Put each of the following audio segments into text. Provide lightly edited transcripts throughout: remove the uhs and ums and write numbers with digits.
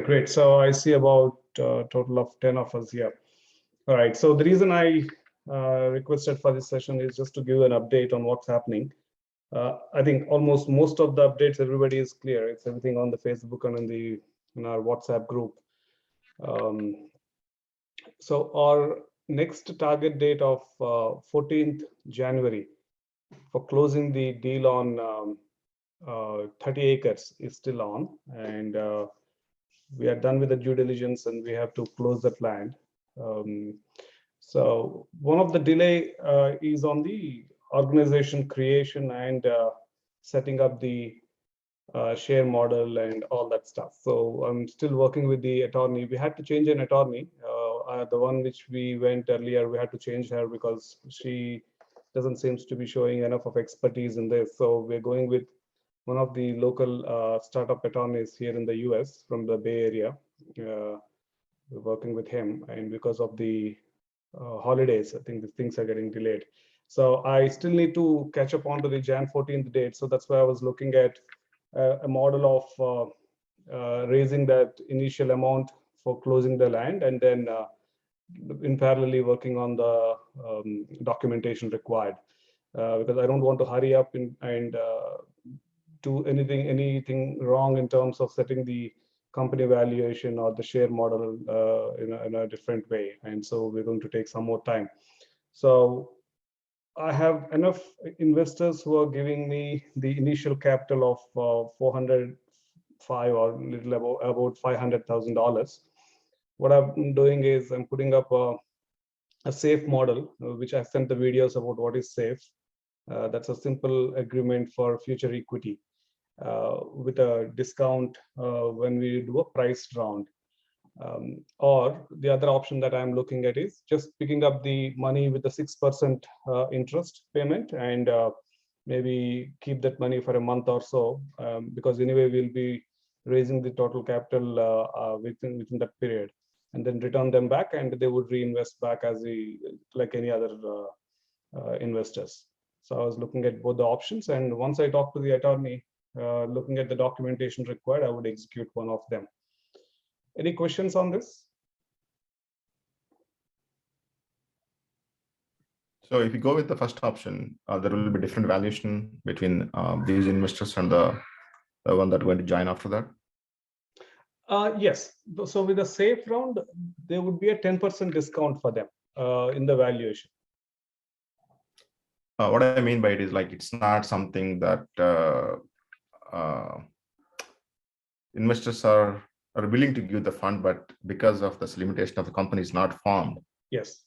Great. So I see about a total of 10 of us here. All right. So the reason I requested for this session is just to give an update on what's happening. I think almost most of the updates, everybody is clear. It's everything on the Facebook and in our WhatsApp group. So our next target date of 14th January for closing the deal on 30 acres is still on, and we are done with the due diligence and we have to close that land. So one of the delay is on the organization creation and setting up the share model and all that stuff. So I'm still working with the attorney. We had to change an attorney. The one which we went earlier, we had to change her because she doesn't seem to be showing enough of expertise in this. So we're going with one of the local startup attorneys here in the US from the Bay Area. We're working with him, and because of the holidays, I think the things are getting delayed. So I still need to catch up onto the Jan 14th date. So that's why I was looking at a model of raising that initial amount for closing the land, and then in parallelly working on the documentation required, because I don't want to hurry up and do anything wrong in terms of setting the company valuation or the share model in a different way. And so we're going to take some more time. So I have enough investors who are giving me the initial capital of 405 or little about $500,000. What I'm doing is I'm putting up a safe model, which I sent the videos about what is safe. That's a simple agreement for future equity with a discount when we do a priced round. Or the other option that I'm looking at is just picking up the money with the 6% interest payment and maybe keep that money for a month or so, because anyway we'll be raising the total capital within that period, and then return them back, and they would reinvest back as like any other investors. So I was looking at both the options, and once I talked to the attorney, looking at the documentation required, I would execute one of them. Any questions on this? So if you go with the first option, there will be different valuation between these investors and the one that are going to join after that? Yes. So with the safe round, there would be a 10% discount for them in the valuation. What I mean by it is, like, it's not something that investors are willing to give the fund, but because of this limitation of the company is not formed. Yes.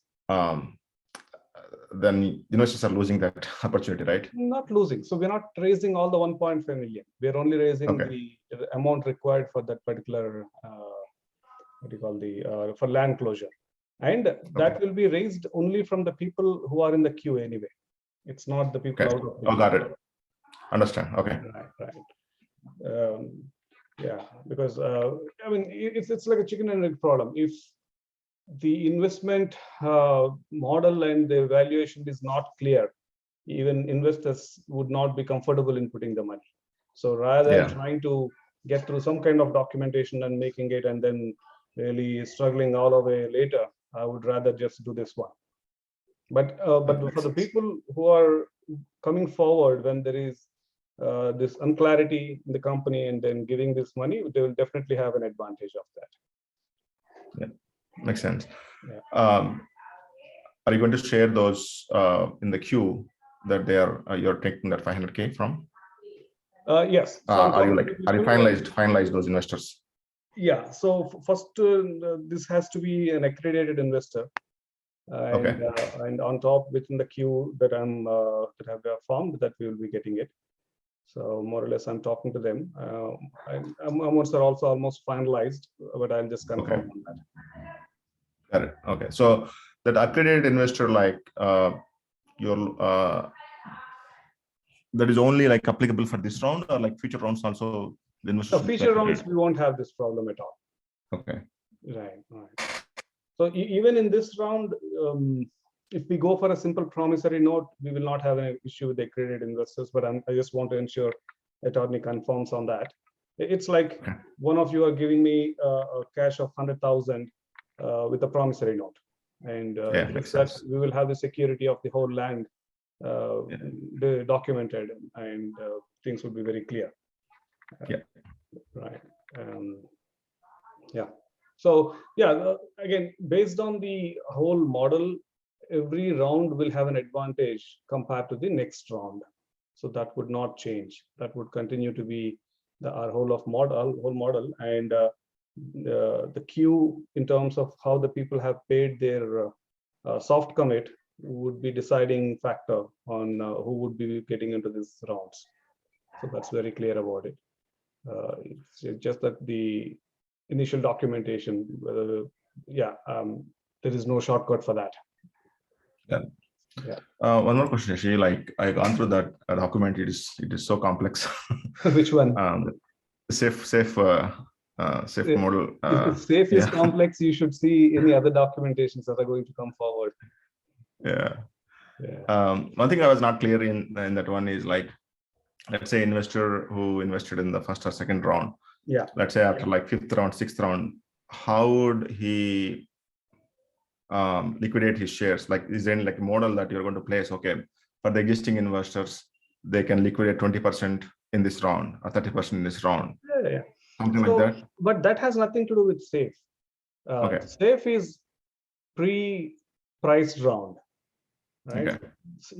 Then investors are losing that opportunity, right? Not losing. So we're not raising all the 1.5 million. We're only raising the amount required for that particular, what do you call the, for land closure. And that will be raised only from the people who are in the queue anyway. It's not the people out of the queue. Got it. Understand. Okay. Right. Yeah, because I mean, it's like a chicken and egg problem. If the investment model and the valuation is not clear, even investors would not be comfortable in putting the money. So rather than trying to get through some kind of documentation and making it and then really struggling all the way later, I would rather just do this one. But for the people who are coming forward when there is this unclarity in the company and then giving this money, they will definitely have an advantage of that. Yeah, makes sense. Yeah. Are you going to share those in the queue that they are you're taking that 500K from? Yes. So are you finalized those investors? Yeah. So first, this has to be an accredited investor. And on top, within the queue that that have formed, that we will be getting it. So more or less, I'm talking to them. Amounts are also almost finalized, but I'll just confirm on that. Got it. Okay. So that accredited investor, like that is only like applicable for this round, or like future rounds also? The investors. So future rounds, we won't have this problem at all. Okay. Right. So even in this round, if we go for a simple promissory note, we will not have an issue with the accredited investors, but I just want to ensure attorney confirms on that. It's like Okay. one of you are giving me a cash of 100,000 with a promissory note, and Yeah, just makes that sense. we will have the security of the whole land documented, and things will be very clear. Yeah. Right. Yeah. So yeah, again, based on the whole model, every round will have an advantage compared to the next round. So that would not change. That would continue to be our whole model, and the queue in terms of how the people have paid their soft commit would be deciding factor on who would be getting into these rounds. So that's very clear about it. It's just that the initial documentation, there is no shortcut for that. Yeah. Yeah. One more question, actually. Like I gone through that document. It is so complex. Which one? Safe model. If safe is Yeah. complex, you should see any other documentations that are going to come forward. Yeah. Yeah. One thing I was not clear in that one is, like, let's say investor who invested in the first or second round. Yeah. Let's say after like fifth round, sixth round, how would he liquidate his shares? Like, is there any like model that you're going to place? Okay, for the existing investors, they can liquidate 20% in this round or 30% in this round. Yeah. Something like that. But that has nothing to do with safe. Okay. Safe is pre-priced round, right? Okay.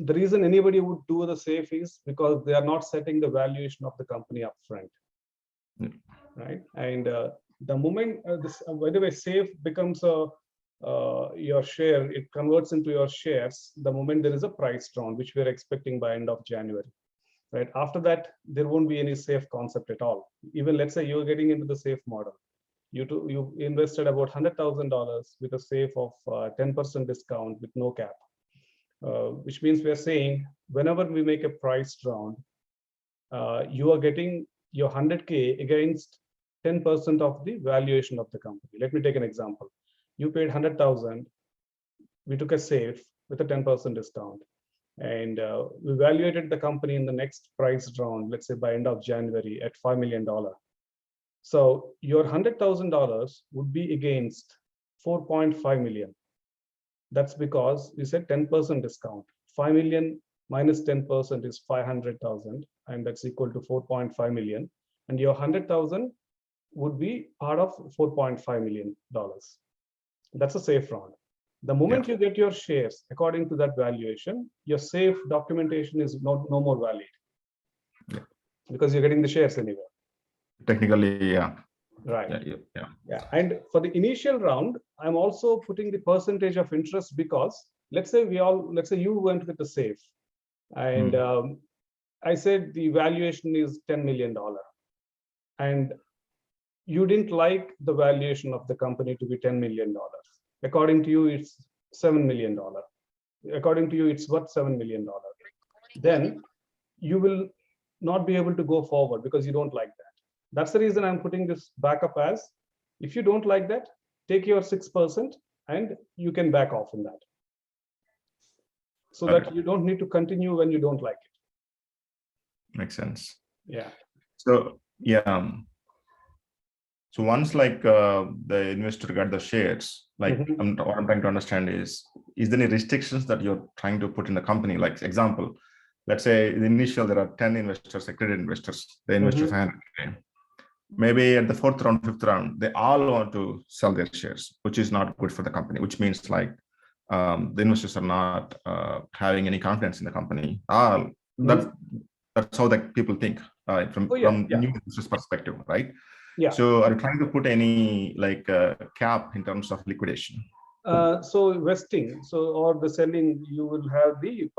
The reason anybody would do the safe is because they are not setting the valuation of the company upfront, right? And the moment by the way, safe becomes your share, it converts into your shares the moment there is a price round, which we are expecting by end of January. Right after that, there won't be any safe concept at all. Even let's say you're getting into the safe model, you invested about $100,000 with a safe of 10% discount with no cap, which means we are saying whenever we make a price round, you are getting your 100K against 10% of the valuation of the company. Let me take an example. You paid 100,000. We took a safe with a 10% discount, and we evaluated the company in the next price round, let's say by end of January, at $5 million. So your $100,000 would be against 4.5 million. That's because we said 10% discount. 5 million minus 10% is 500,000, and that's equal to 4.5 million. And your 100,000 would be part of $4.5 million. That's a safe round. The moment you get your shares according to that valuation, your safe documentation is no more valid, because you're getting the shares anyway. Technically, yeah. Right. Yeah. And for the initial round, I'm also putting the percentage of interest, because let's say you went with the safe, and I said the valuation is $10 million, and you didn't like the valuation of the company to be $10 million. According to you, it's $7 million. According to you, it's worth $7 million. Then you will not be able to go forward because you don't like that. That's the reason I'm putting this backup as, if you don't like that, take your 6% and you can back off in that. So that you don't need to continue when you don't like it. Makes sense. Yeah. So, yeah. So once like the investor got the shares, like what I'm trying to understand is there any restrictions that you're trying to put in the company? Like example, let's say the initial, there are 10 investors, accredited investors, they invest 500K. Maybe at the fourth round, fifth round, they all want to sell their shares, which is not good for the company, which means like the investors are not having any confidence in the company. That's how the people think from new investors' perspective, right? Yeah. So are you trying to put any like cap in terms of liquidation? So vesting, or the selling, you will have the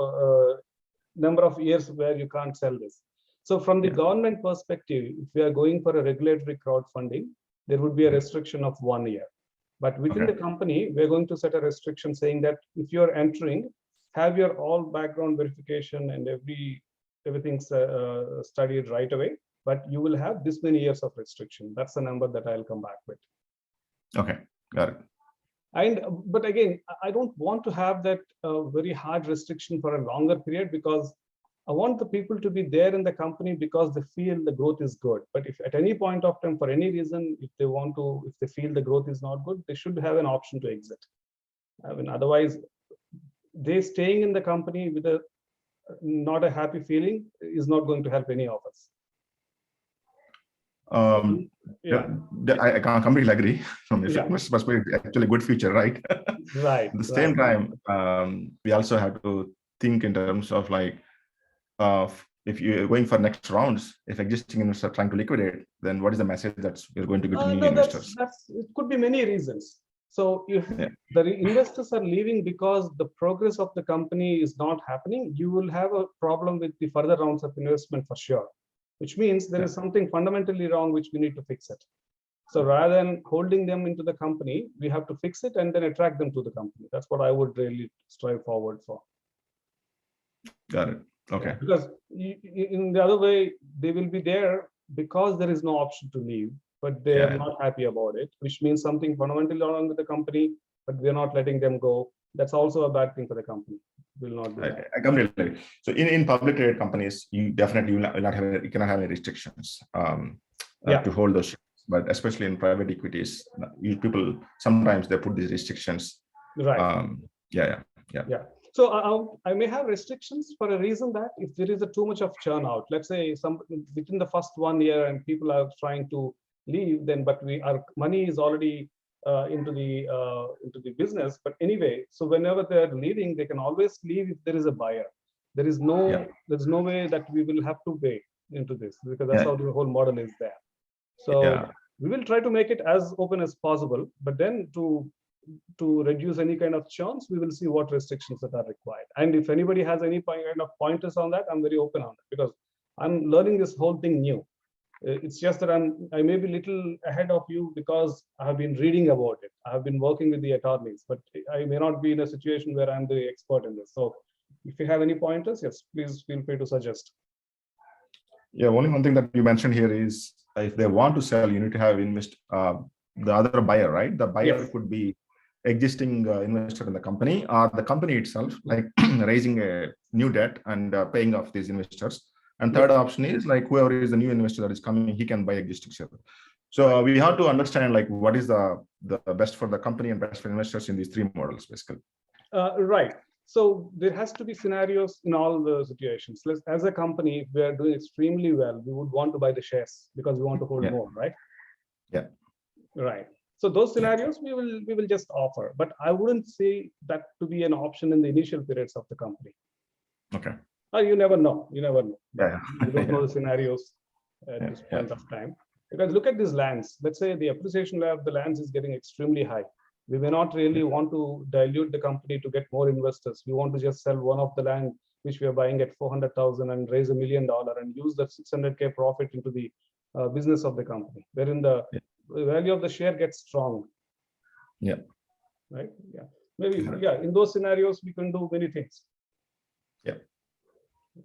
number of years where you can't sell this. So from the government perspective, if we are going for a regulatory crowdfunding, there would be a restriction of 1 year. But within the company, we're going to set a restriction saying that if you're entering, have your all background verification and everything's studied right away, but you will have this many years of restriction. That's the number that I'll come back with. Okay, got it. But again, I don't want to have that very hard restriction for a longer period, because I want the people to be there in the company because they feel the growth is good. But if at any point of time, for any reason, if they feel the growth is not good, they should have an option to exit. I mean, otherwise, they staying in the company with not a happy feeling is not going to help any of us. Yeah, I can completely agree. From a fitness perspective, actually a good future, right? Right. At the same time, we also have to think in terms of like, if you're going for next rounds, if existing investors are trying to liquidate, then what is the message that you're going to give to new investors? It could be many reasons. So if the investors are leaving because the progress of the company is not happening, you will have a problem with the further rounds of investment for sure, which means there is something fundamentally wrong, which we need to fix it. So rather than holding them into the company, we have to fix it and then attract them to the company. That's what I would really strive forward for. Got it. Okay. Because in the other way, they will be there because there is no option to leave, but they are not happy about it, which means something fundamentally wrong with the company, but we're not letting them go. That's also a bad thing for the company. Will not do that. I completely agree. So in public traded companies, you definitely will not have you cannot have any restrictions to hold those shares. But especially in private equities, people sometimes they put these restrictions. Right. Yeah. So I may have restrictions for a reason that if there is too much of churn out, let's say within the first 1 year and people are trying to leave, then but our money is already into the business. But anyway, so whenever they're leaving, they can always leave if there is a buyer. There's no way that we will have to pay into this, because that's how the whole model is there. So we will try to make it as open as possible, but then to reduce any kind of churns, we will see what restrictions that are required. And if anybody has any kind of pointers on that, I'm very open on it, because I'm learning this whole thing new. It's just that I may be a little ahead of you because I have been reading about it. I have been working with the attorneys, but I may not be in a situation where I'm the expert in this. So if you have any pointers, yes, please feel free to suggest. Yeah, only one thing that you mentioned here is if they want to sell, you need to have the other buyer, right? The buyer could be existing investor in the company, or the company itself, like raising a new debt and paying off these investors. And third option is like whoever is the new investor that is coming, he can buy existing share. So we have to understand like what is the best for the company and best for investors in these three models, basically. Right. So there has to be scenarios in all the situations. As a company, if we are doing extremely well, we would want to buy the shares because we want to hold more, right? Yeah. Right. So those scenarios we will just offer, but I wouldn't say that to be an option in the initial periods of the company. Okay. You never know. You never know. Yeah. You don't know the scenarios at this point of time. Because look at these lands. Let's say the appreciation of the lands is getting extremely high. We may not really want to dilute the company to get more investors. We want to just sell one of the land which we are buying at 400,000 and raise $1 million and use that 600K profit into the business of the company, wherein the value of the share gets strong. Yeah. Right. Yeah. Maybe. Yeah. In those scenarios, we can do many things. Yeah.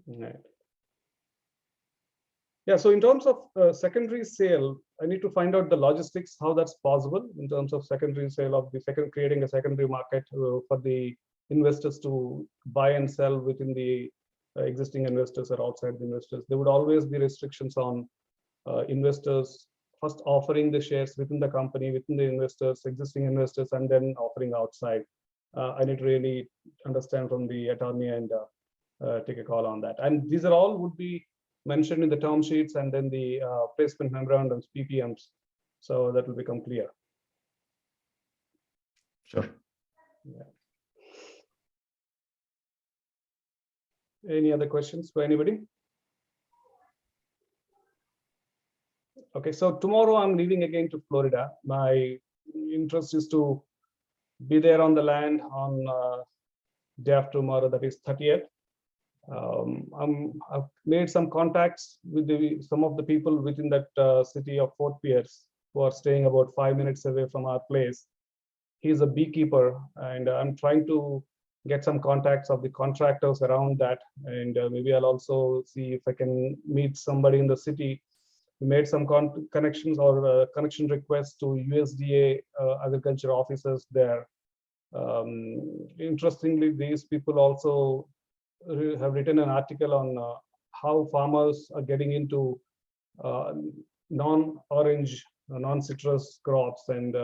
Right. Yeah. So in terms of secondary sale, I need to find out the logistics, how that's possible in terms of secondary sale of creating a secondary market for the investors to buy and sell within the existing investors or outside the investors. There would always be restrictions on investors first offering the shares within the company, within the investors, existing investors, and then offering outside. I need to really understand from the attorney and take a call on that. And these are all would be mentioned in the term sheets and then the placement memorandums, PPMs. So that will become clear. Sure. Yeah. Any other questions for anybody? Okay, so tomorrow I'm leaving again to Florida. My interest is to be there on the land on day after tomorrow, that is 30th. I've made some contacts with some of the people within that city of Fort Pierce who are staying about 5 minutes away from our place. He's a beekeeper, and I'm trying to get some contacts of the contractors around that, and maybe I'll also see if I can meet somebody in the city. We made some connections or connection requests to USDA agriculture officers there. Interestingly, these people also have written an article on how farmers are getting into non-orange, non-citrus crops, and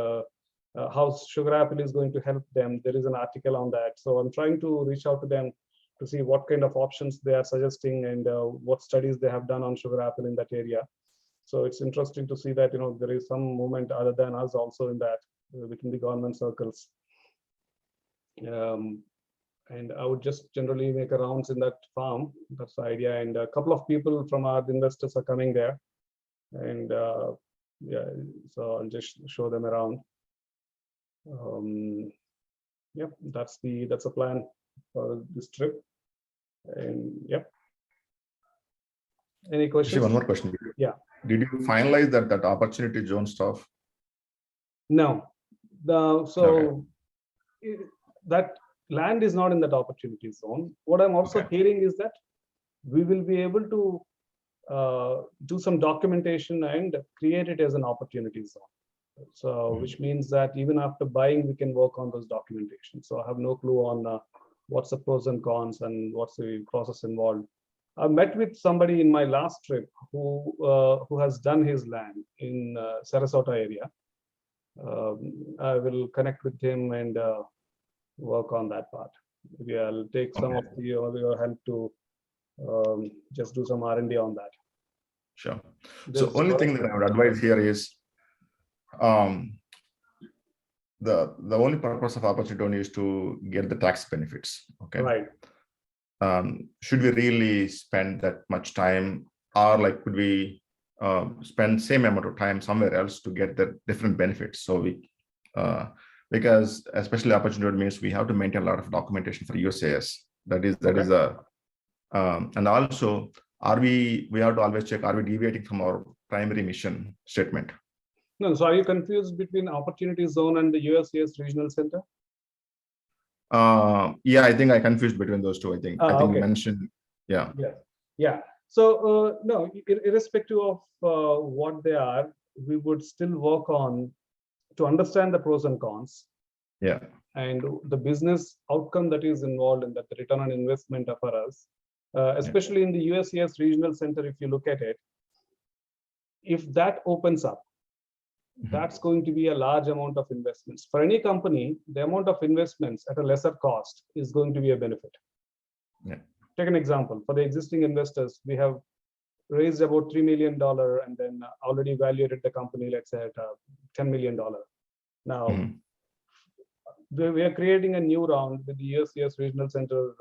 how sugar apple is going to help them. There is an article on that. So I'm trying to reach out to them to see what kind of options they are suggesting and what studies they have done on sugar apple in that area. So it's interesting to see that, there is some movement other than us also in that within the government circles. And I would just generally make a rounds in that farm. That's the idea. And a couple of people from our investors are coming there. And yeah, so I'll just show them around. Yep, that's the plan for this trip. And yep. Any questions? Actually, one more question. Yeah. Did you finalize that opportunity zone stuff? No. That land is not in that opportunity zone. What I'm also hearing is that we will be able to do some documentation and create it as an opportunity zone. So which means that even after buying, we can work on those documentation. So I have no clue on what's the pros and cons and what's the process involved. I met with somebody in my last trip who has done his land in Sarasota area. I will connect with him and work on that part. Maybe I'll take some of your help to just do some R&D on that. Sure. So only thing that I would advise here is the only purpose of opportunity is to get the tax benefits. Okay. Right. Should we really spend that much time, or like could we spend same amount of time somewhere else to get the different benefits? So we because especially opportunity means we have to maintain a lot of documentation for USAS. That is a and also we have to always check, are we deviating from our primary mission statement? No, so are you confused between opportunity zone and the USCS regional center? Yeah, I think I confused between those two. I think you mentioned, yeah. So no, irrespective of what they are, we would still work on to understand the pros and cons. Yeah. And the business outcome that is involved in that, the return on investment for us, especially in the USCS regional center, if you look at it, if that opens up, that's going to be a large amount of investments. For any company, the amount of investments at a lesser cost is going to be a benefit. Yeah. Take an example. For the existing investors, we have raised about $3 million and then already valuated the company, let's say, at $10 million. Now, we are creating a new round with the USCS regional center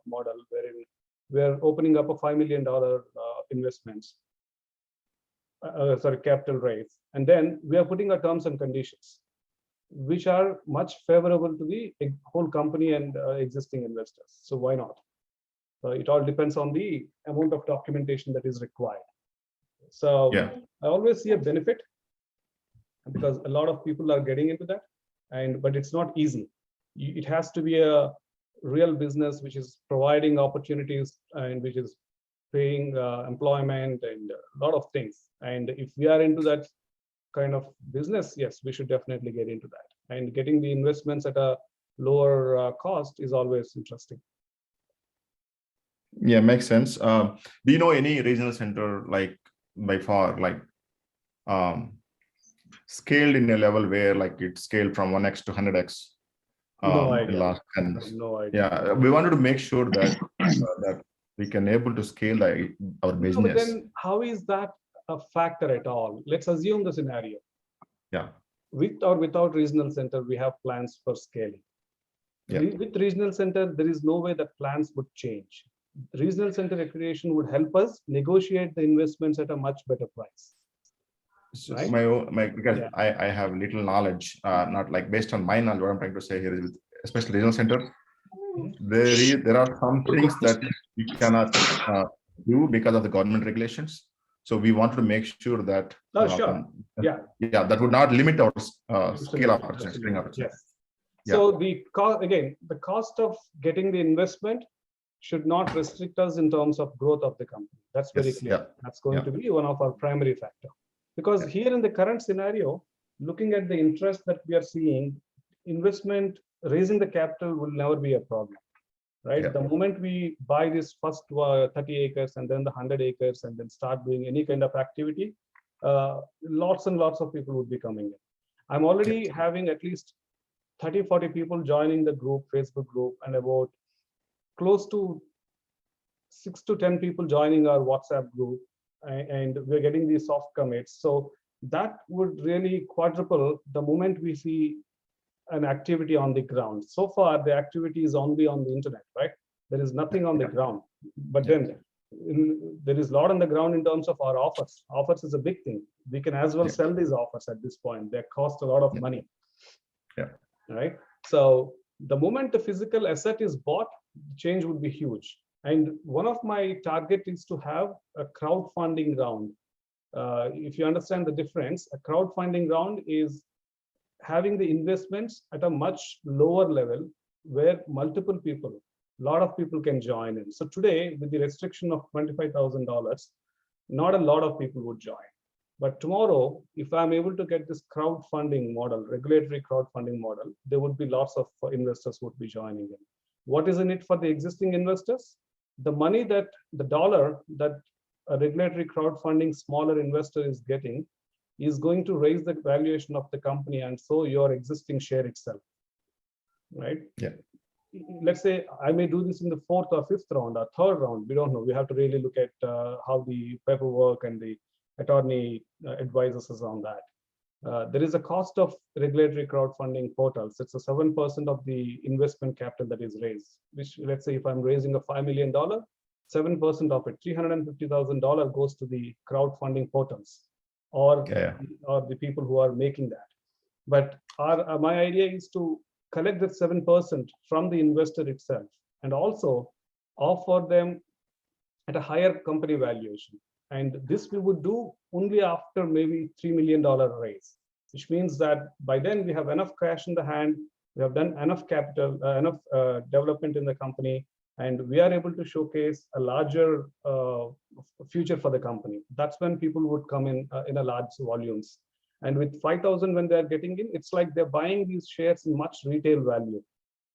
model, wherein we are opening up a $5 million investments. Capital raise, and then we are putting our terms and conditions, which are much favorable to the whole company and existing investors. So why not? It all depends on the amount of documentation that is required. So I always see a benefit because a lot of people are getting into that, but it's not easy. It has to be a real business which is providing opportunities and which is paying employment and a lot of things. And if we are into that kind of business, yes, we should definitely get into that. And getting the investments at a lower cost is always interesting. Yeah, makes sense. Do you know any regional center, like by far, like scaled in a level where like it scaled from 1x to 100x? No idea. Last 10 years? No idea. Yeah, we wanted to make sure that that we can able to scale our business. No, but then how is that a factor at all? Let's assume the scenario. Yeah. With or without regional center, we have plans for scaling. Yeah. With regional center, there is no way that plans would change. Regional center accreditation would help us negotiate the investments at a much better price. So right? Because I have little knowledge, not like based on my knowledge. What I'm trying to say here is, with especially regional center, there are some things that we cannot do because of the government regulations. So we want to make sure that that would not limit our scale opportunity. Yes. So the cost of getting the investment should not restrict us in terms of growth of the company. That's very clear. That's going to be one of our primary factor. Because here in the current scenario, looking at the interest that we are seeing, investment, raising the capital will never be a problem. right? Yeah. The moment we buy this first 30 acres and then the 100 acres and then start doing any kind of activity, lots and lots of people would be coming in. I'm already having at least 30, 40 people joining the group, Facebook group, and about close to 6 to 10 people joining our WhatsApp group, and we're getting these soft commits. So that would really quadruple the moment we see an activity on the ground. So far, the activity is only on the internet, right? There is nothing on the ground. But then there is a lot on the ground in terms of our offers. Offers is a big thing. We can as well sell these offers at this point. They cost a lot of money. Right? So the moment the physical asset is bought, the change would be huge. And one of my target is to have a crowdfunding round. If you understand the difference, a crowdfunding round is having the investments at a much lower level where multiple people, a lot of people can join in. So today, with the restriction of $25,000, not a lot of people would join. But tomorrow, if I'm able to get this crowdfunding model, regulatory crowdfunding model, there would be lots of investors would be joining in. What is in it for the existing investors? The money that the dollar that a regulatory crowdfunding smaller investor is getting is going to raise the valuation of the company, and so your existing share itself, right? Yeah. Let's say I may do this in the 4th or 5th round or 3rd round. We don't know. We have to really look at how the paperwork and the attorney advises us on that. There is a cost of regulatory crowdfunding portals. It's a 7% of the investment capital that is raised, which, let's say if I'm raising a $5 million, 7% of it, $350,000 goes to the crowdfunding portals or the people who are making that. But my idea is to collect that 7% from the investor itself and also offer them at a higher company valuation. And this we would do only after maybe $3 million raise, which means that by then we have enough cash in the hand, we have done enough capital, enough development in the company, and we are able to showcase a larger future for the company. That's when people would come in a large volumes. And with 5,000 when they're getting in, it's like they're buying these shares in much retail value.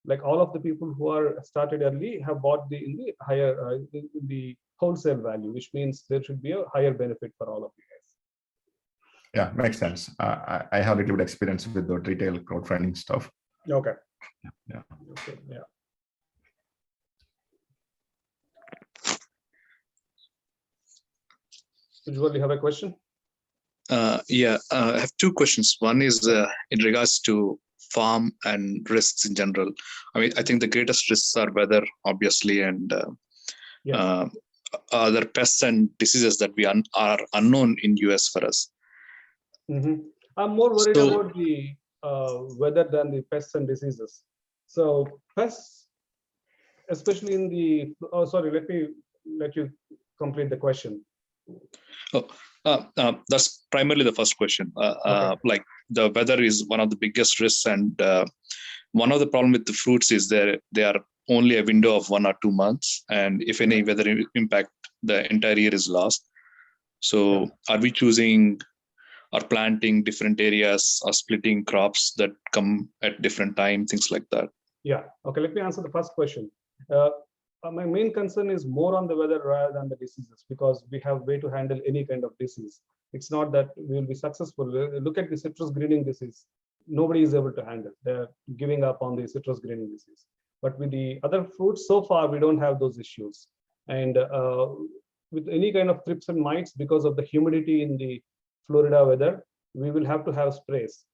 Like all of the people who are started early have bought in the higher, in the wholesale value, which means there should be a higher benefit for all of you guys. Yeah, makes sense. I have a little bit experience with the retail crowdfunding stuff. Okay. Yeah. Okay. Yeah. Ujjwal, you have a question? I have two questions. One is in regards to farm and risks in general. I mean, I think the greatest risks are weather, obviously, and other pests and diseases that are unknown in US for us. I'm more worried about the weather than the pests and diseases. So pests, especially in the, sorry, let you complete the question. That's primarily the first question. Like the weather is one of the biggest risks, and one of the problem with the fruits is they are only a window of 1 or 2 months, and if any weather impact, the entire year is lost. So are we choosing or planting different areas or splitting crops that come at different time, things like that? Yeah. Okay. Let me answer the first question. My main concern is more on the weather rather than the diseases, because we have way to handle any kind of disease. It's not that we will be successful. Look at the citrus greening disease. Nobody is able to handle. They're giving up on the citrus greening disease. But with the other fruits, so far, we don't have those issues. And with any kind of thrips and mites, because of the humidity in the Florida weather, we will have to have sprays.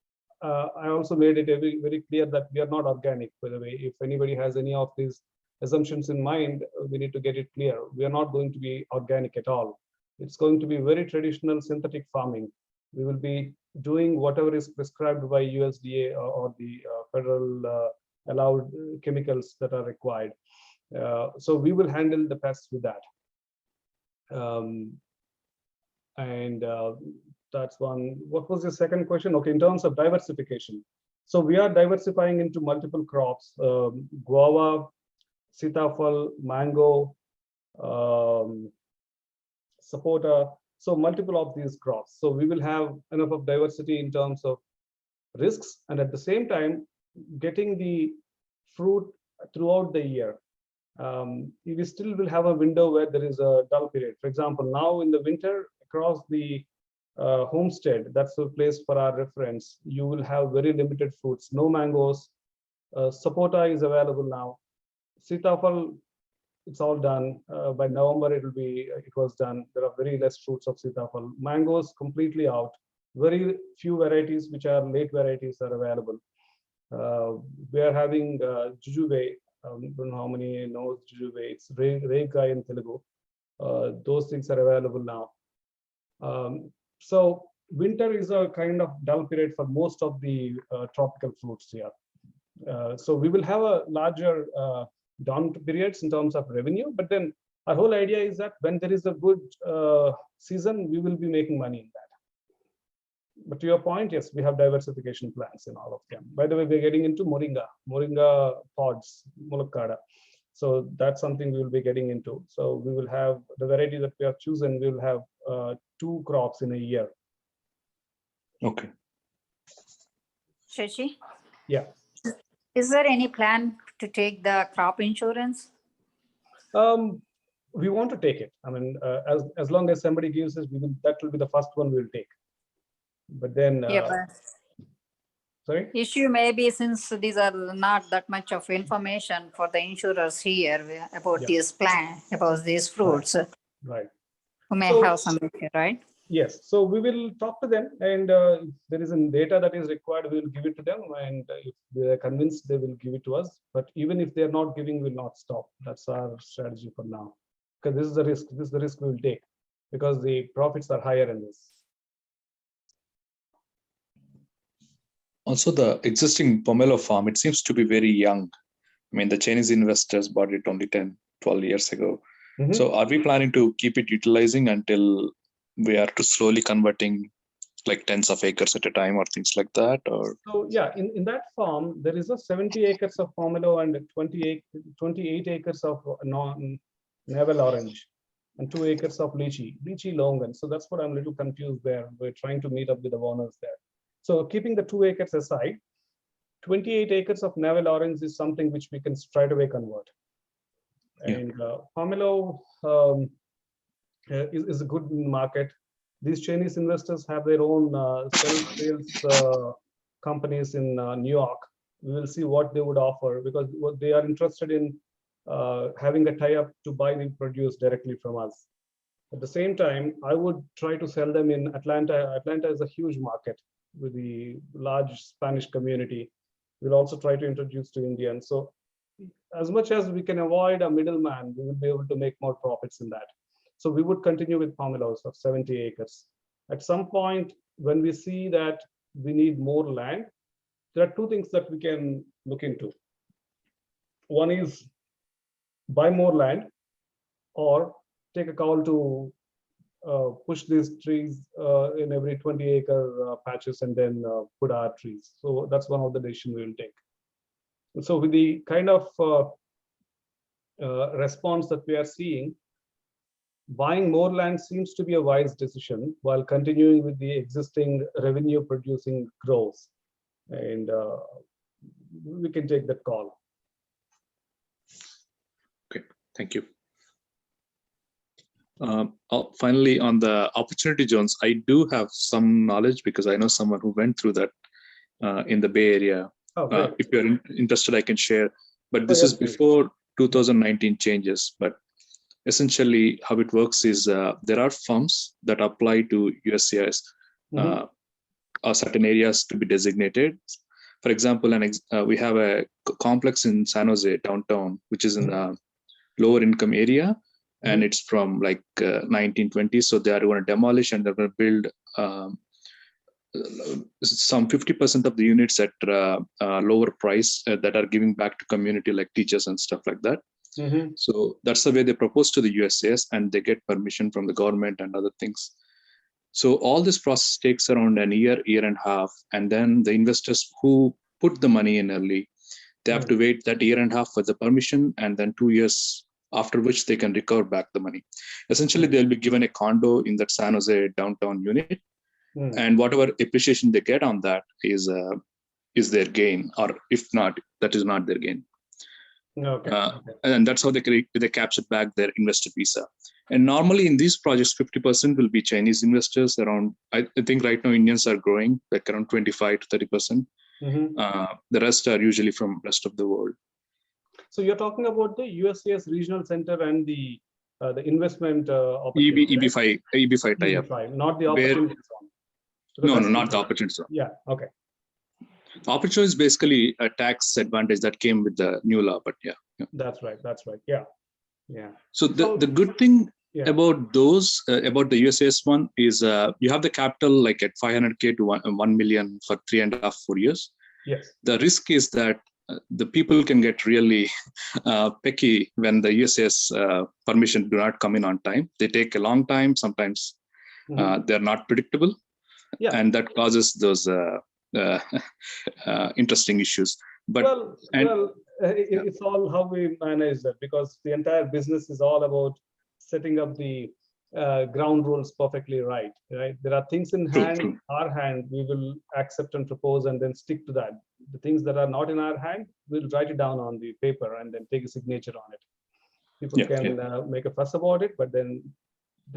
I also made it very, very clear that we are not organic, by the way. If anybody has any of these assumptions in mind, we need to get it clear. We are not going to be organic at all. It's going to be very traditional synthetic farming. We will be doing whatever is prescribed by USDA or the federal allowed chemicals that are required. So we will handle the pests with that. That's one. What was the second question? Okay, in terms of diversification. So we are diversifying into multiple crops, guava, sitafal, mango, sapota, so multiple of these crops. So we will have enough of diversity in terms of risks, and at the same time, getting the fruit throughout the year. we still will have a window where there is a dull period. For example, now in the winter across the homestead, that's the place for our reference, you will have very limited fruits, no mangoes. Sapota is available now. Sitafal, it's all done. By November, it was done. There are very less fruits of Sitafal. Mangoes completely out. Very few varieties, which are late varieties, are available. We are having jujube. Don't know how many knows jujube. It's Rega in Telugu. Those things are available now. So winter is a kind of dull period for most of the tropical fruits here. So we will have a larger down periods in terms of revenue, but then our whole idea is that when there is a good season, we will be making money in that. But to your point, yes, we have diversification plans in all of them. By the way, we're getting into moringa pods, mulakada. So that's something we will be getting into. So we will have the variety that we have chosen. We will have 2 crops in a year. Okay. Shashi? Yeah. Is there any plan to take the crop insurance? We want to take it. I mean, as long as somebody gives us, that will be the first one we'll take. But then, sorry? Issue maybe since these are not that much of information for the insurers here about this plant, about these fruits. Right. Who may have some issue, right? Yes. So we will talk to them, and if there is some data that is required, we will give it to them. And if they are convinced, they will give it to us. But even if they are not giving, we'll not stop. That's our strategy for now. Because this is the risk. This is the risk we will take because the profits are higher in this. Also, the existing pomelo farm, it seems to be very young. I mean, the Chinese investors bought it only 10, 12 years ago. So are we planning to keep it utilizing until we are to slowly converting like tens of acres at a time or things like that? Or so yeah, in that farm, there is a 70 acres of pomelo and 28 acres of navel orange and 2 acres of lychee longan. So that's what I'm a little confused there. We're trying to meet up with the owners there. So keeping the 2 acres aside, 28 acres of navel orange is something which we can straight away convert. And pomelo is a good market. These Chinese investors have their own sales companies in New York. We will see what they would offer because what they are interested in having a tie-up to buy the produce directly from us. At the same time, I would try to sell them in Atlanta. Atlanta is a huge market with the large Spanish community. We'll also try to introduce to Indians. So as much as we can avoid a middleman, we will be able to make more profits in that. So we would continue with pomelos of 70 acres. At some point, when we see that we need more land, there are 2 things that we can look into. One is buy more land or take a call to push these trees in every 20-acre patches and then put our trees. So that's one of the decisions we will take. And so with the kind of response that we are seeing, buying more land seems to be a wise decision while continuing with the existing revenue producing growth. And we can take that call. okay, thank you. Finally, on the opportunity zones, I do have some knowledge because I know someone who went through that in the Bay Area. If you're interested, I can share. But this is before 2019 changes. But essentially, how it works is there are firms that apply to USCIS or certain areas to be designated. For example, we have a complex in San Jose downtown, which is in the lower income area. And it's from like 1920s. So they are going to demolish and they're going to build some 50% of the units at lower price that are giving back to community like teachers and stuff like that. So that's the way they propose to the USCIS and they get permission from the government and other things. So all this process takes around a year and a half. And then the investors who put the money in early, they have to wait that year and a half for the permission and then 2 years after which they can recover back the money. Essentially, they'll be given a condo in that San Jose downtown unit, and whatever appreciation they get on that is their gain, or if not, that is not their gain. Okay. And that's how they captured back their investor visa. And normally in these projects, 50% will be Chinese investors. Around, I think right now Indians are growing like around 25 to 30%. The rest are usually from rest of the world. So you're talking about the USAS regional center and the investment opportunity, EB5 tie-up. EB5, not the opportunity zone. No, not the opportunity zone. Yeah. Okay. Opportunity is basically a tax advantage that came with the new law, but yeah. That's right. Yeah. So the good thing about those about the USAS one is you have the capital like at 500K to 1 million for 3.5-4 years. Yes. The risk is that the people can get really picky when the USAS permission do not come in on time. They take a long time. Sometimes they're not predictable, and that causes those interesting issues. But it's all how we manage that, because the entire business is all about setting up the ground rules perfectly right. There are things in our hand, we will accept and propose and then stick to that. The things that are not in our hand, we'll write it down on the paper and then take a signature on it. People can make a fuss about it, but then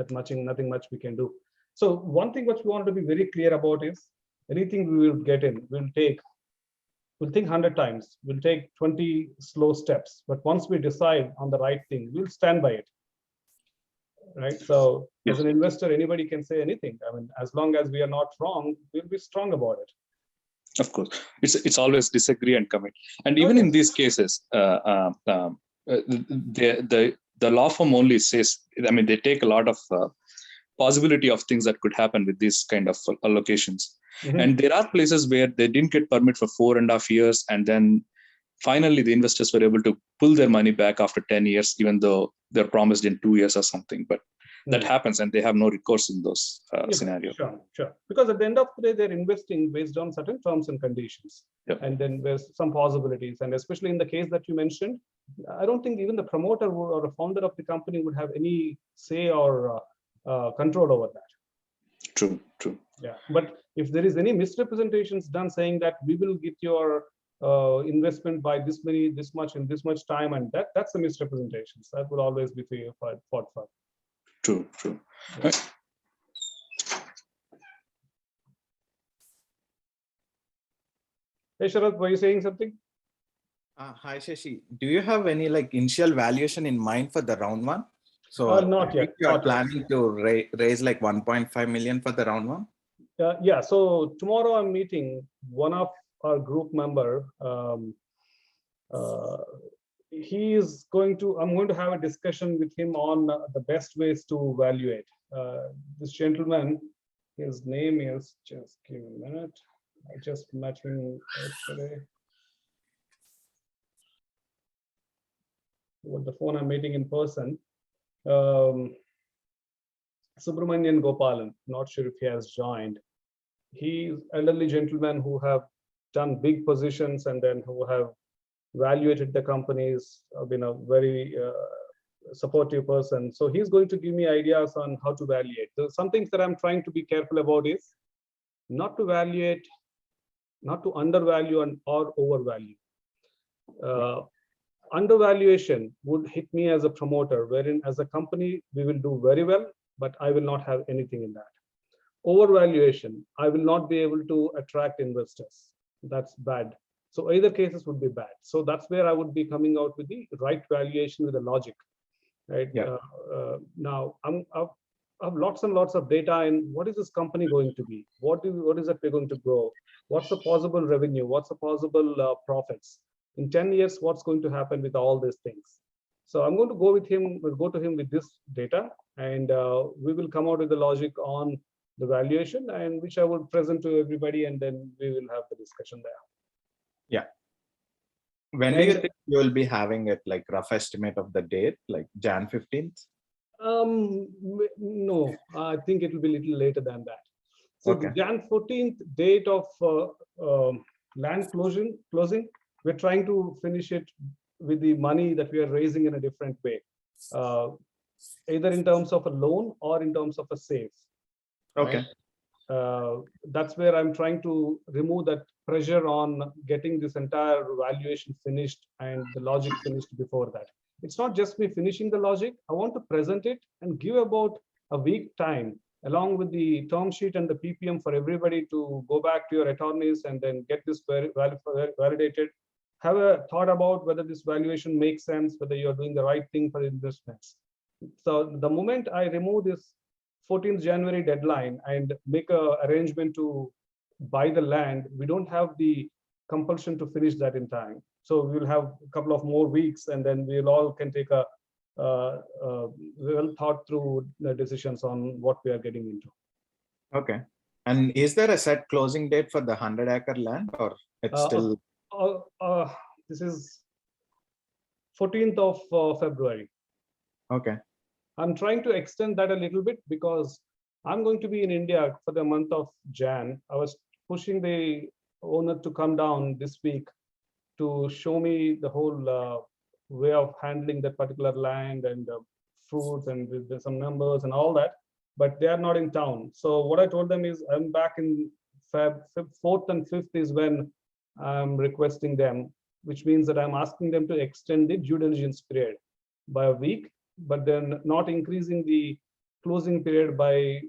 nothing much we can do. So one thing which we want to be very clear about is anything we will get in, we'll think 100 times, we'll take 20 slow steps, but once we decide on the right thing, we'll stand by it. Right. So as an investor, anybody can say anything. I mean, as long as we are not wrong, we'll be strong about it. Of course, it's always disagree and commit. And even in these cases, the law firm only says, I mean, they take a lot of possibility of things that could happen with these kind of allocations. And there are places where they didn't get permit for 4.5 years, and then finally the investors were able to pull their money back after 10 years, even though they're promised in 2 years or something. But that happens, and they have no recourse in those scenarios. Sure. Because at the end of the day, they're investing based on certain terms and conditions. And then there's some possibilities. And especially in the case that you mentioned, I don't think even the promoter or the founder of the company would have any say or control over that. True. Yeah. But if there is any misrepresentations done saying that we will get your investment by this much in this much time, and that's a misrepresentation. So that will always be fought for. True. Yeah. Hey Sharath, were you saying something? Hi Shashi, do you have any like initial valuation in mind for the round one? So not yet. You're planning to raise like 1.5 million for the round one? Yeah. So tomorrow I'm meeting one of our group member. I'm going to have a discussion with him on the best ways to evaluate. This gentleman, his name is, just give me a minute. I just met him yesterday. With the phone, I'm meeting in person. Subramanian Gopalan, not sure if he has joined. He's elderly gentleman who have done big positions and then who have evaluated the companies, been a very supportive person. So he's going to give me ideas on how to evaluate. So some things that I'm trying to be careful about is not to evaluate, not to undervalue or overvalue. Undervaluation would hit me as a promoter, wherein as a company, we will do very well, but I will not have anything in that. Overvaluation, I will not be able to attract investors. That's bad. So either cases would be bad. So that's where I would be coming out with the right valuation with the logic, right? Now I have lots and lots of data in what is this company going to be? What is it we're going to grow? What's the possible revenue? What's the possible profits? In 10 years, what's going to happen with all these things? So I'm going to go with him, we'll go to him with this data, and we will come out with the logic on the valuation, and which I will present to everybody, and then we will have the discussion there. Yeah. When do you think you will be having it, like rough estimate of the date, like Jan 15th? No, I think it will be a little later than that. So okay. The Jan 14th date of land closing, we're trying to finish it with the money that we are raising in a different way, either in terms of a loan or in terms of a save. Okay. Right? that's where I'm trying to remove that pressure on getting this entire valuation finished and the logic finished before that. It's not just me finishing the logic. I want to present it and give about a week time along with the term sheet and the PPM for everybody to go back to your attorneys and then get this validated. Have a thought about whether this valuation makes sense, whether you're doing the right thing for investments. So the moment I remove this 14th January deadline and make a arrangement to buy the land, we don't have the compulsion to finish that in time. So we'll have a couple of more weeks, and then we'll all can take a well thought through decisions on what we are getting into. Okay. And is there a set closing date for the 100-acre land, or it's still? This is 14th of February. Okay. I'm trying to extend that a little bit because I'm going to be in India for the month of Jan. I was pushing the owner to come down this week to show me the whole way of handling that particular land and fruits and with some numbers and all that, but they are not in town. So what I told them is I'm back in Feb 4th and 5th is when I'm requesting them, which means that I'm asking them to extend the due diligence period by a week, but then not increasing the closing period by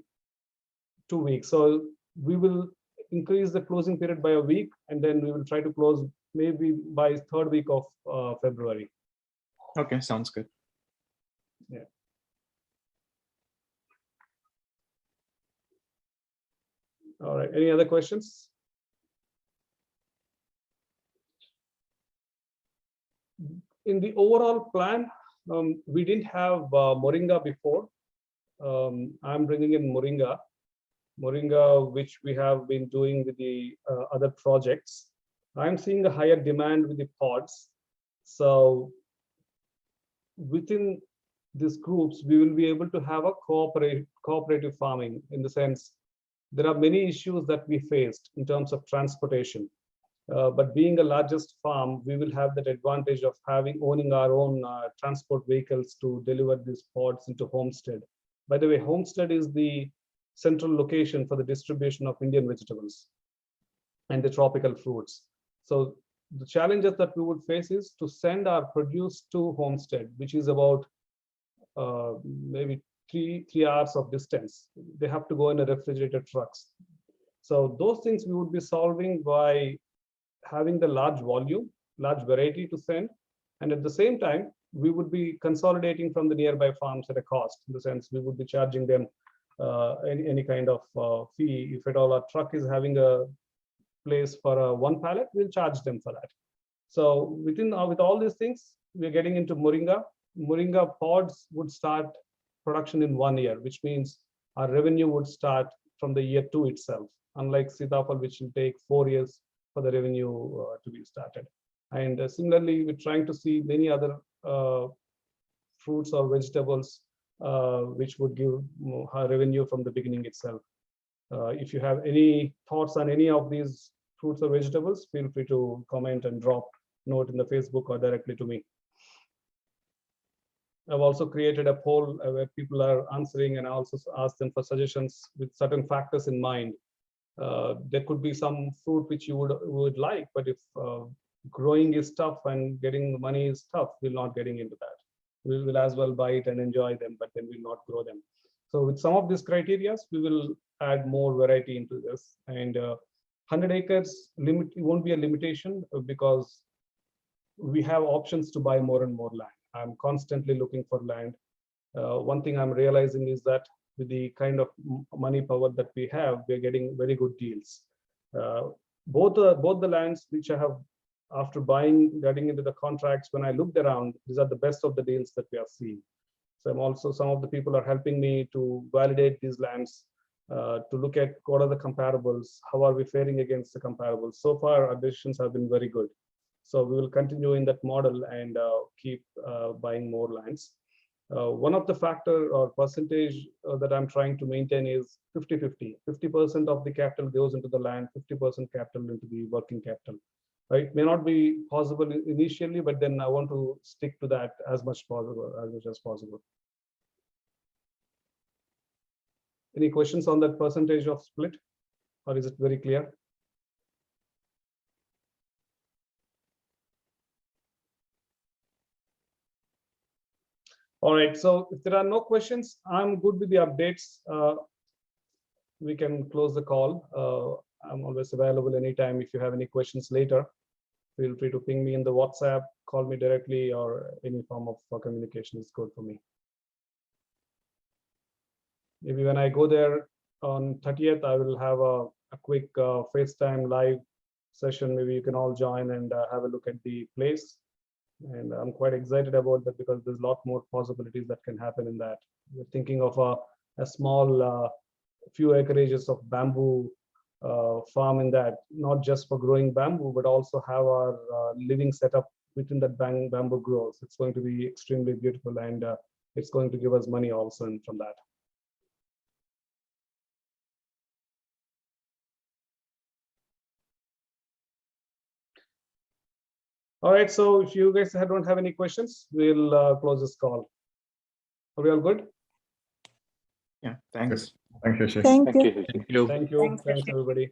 2 weeks. So we will increase the closing period by a week, and then we will try to close maybe by 3rd week of February. Okay, sounds good. Yeah. All right, any other questions? In the overall plan, we didn't have moringa before. I'm bringing in moringa, which we have been doing with the other projects. I'm seeing a higher demand with the pods. So within these groups, we will be able to have a cooperative farming, in the sense there are many issues that we faced in terms of transportation. But being the largest farm, we will have that advantage of owning our own transport vehicles to deliver these pods into Homestead. By the way, Homestead is the central location for the distribution of Indian vegetables and the tropical fruits. So the challenges that we would face is to send our produce to Homestead, which is about maybe three hours of distance. They have to go in a refrigerated trucks. So those things we would be solving by having the large volume, large variety to send. And at the same time, we would be consolidating from the nearby farms at a cost, in the sense we would be charging them any kind of fee. If at all our truck is having a place for one pallet, we'll charge them for that. So with all these things, we're getting into moringa. Moringa pods would start production in 1 year, which means our revenue would start from the year 2 itself, unlike sitafal, which will take 4 years for the revenue to be started. And similarly, we're trying to see many other fruits or vegetables which would give revenue from the beginning itself. If you have any thoughts on any of these fruits or vegetables, feel free to comment and drop note in the Facebook or directly to me. I've also created a poll where people are answering, and I also ask them for suggestions with certain factors in mind. There could be some fruit which you would like, but if growing is tough and getting money is tough, we're not getting into that. We will as well buy it and enjoy them, but then we'll not grow them. So with some of these criteria, we will add more variety into this. And 100 acres limit won't be a limitation, because we have options to buy more and more land. I'm constantly looking for land. One thing I'm realizing is that with the kind of money power that we have, we're getting very good deals. Both the lands which I have, after getting into the contracts, when I looked around, these are the best of the deals that we are seeing. So some of the people are helping me to validate these lands, to look at what are the comparables, how are we faring against the comparables. So far, our decisions have been very good. So we will continue in that model and keep buying more lands. One of the factor or percentage that I'm trying to maintain is 50-50. 50% of the capital goes into the land, 50% capital into the working capital. Right? May not be possible initially, but then I want to stick to that as much as possible. Any questions on that percentage of split? or is it very clear? All right, so if there are no questions, I'm good with the updates. We can close the call. I'm always available anytime. If you have any questions later, feel free to ping me in the WhatsApp, call me directly, or any form of communication is good for me. Maybe when I go there on 30th, I will have a quick FaceTime live session. Maybe you can all join and have a look at the place. And I'm quite excited about that because there's a lot more possibilities that can happen in that. We're thinking of a small few acreages of bamboo farm in that, not just for growing bamboo, but also have our living setup within that bamboo grows. It's going to be extremely beautiful, and it's going to give us money also from that. All right, so if you guys don't have any questions, we'll close this call. Are we all good? Yeah, thanks. Thank you, Shiv. Thank you. Thank you. Thank you. Thanks, everybody.